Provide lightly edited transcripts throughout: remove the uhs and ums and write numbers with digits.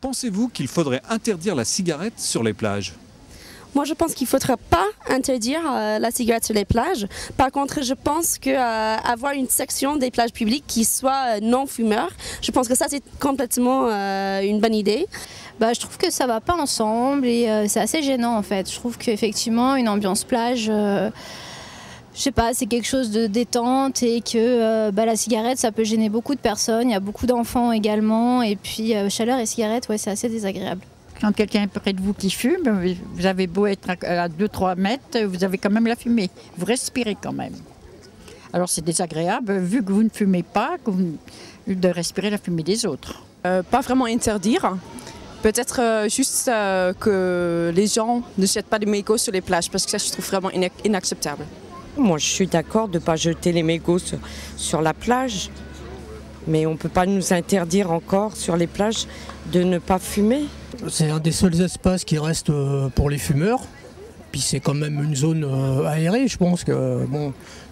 Pensez-vous qu'il faudrait interdire la cigarette sur les plages ? Moi, je pense qu'il ne faudrait pas interdire la cigarette sur les plages. Par contre, je pense qu'avoir une section des plages publiques qui soit non-fumeur, je pense que ça, c'est complètement une bonne idée. Je trouve que ça ne va pas ensemble et c'est assez gênant en fait. Je trouve qu'effectivement, une ambiance plage, je sais pas, c'est quelque chose de détente et que la cigarette, ça peut gêner beaucoup de personnes. Il y a beaucoup d'enfants également et puis chaleur et cigarette, ouais, c'est assez désagréable. Quand quelqu'un est près de vous qui fume, vous avez beau être à 2-3 mètres, vous avez quand même la fumée. Vous respirez quand même. Alors c'est désagréable, vu que vous ne fumez pas, de respirer la fumée des autres. Pas vraiment interdire. Peut-être juste que les gens ne jettent pas de mégots sur les plages, parce que ça, je trouve vraiment inacceptable. Moi, je suis d'accord de ne pas jeter les mégots sur la plage. Mais on ne peut pas nous interdire encore sur les plages de ne pas fumer. C'est un des seuls espaces qui reste pour les fumeurs. Puis c'est quand même une zone aérée. Je pense que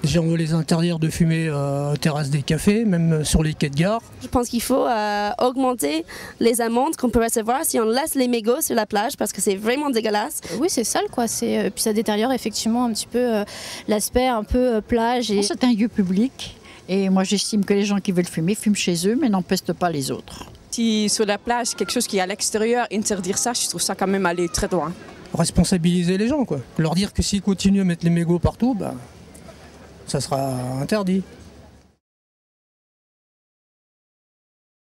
déjà on veut les interdire de fumer aux terrasses des cafés, même sur les quais de gare. Je pense qu'il faut augmenter les amendes qu'on peut recevoir si on laisse les mégots sur la plage parce que c'est vraiment dégueulasse. Oui, c'est sale quoi. Puis ça détériore effectivement un petit peu l'aspect un peu plage. C'est un lieu public. Et moi, j'estime que les gens qui veulent fumer, fument chez eux, mais n'empestent pas les autres. Si sur la plage, quelque chose qui est à l'extérieur, interdire ça, je trouve ça quand même aller très loin. Responsabiliser les gens, quoi. Leur dire que s'ils continuent à mettre les mégots partout, ça sera interdit.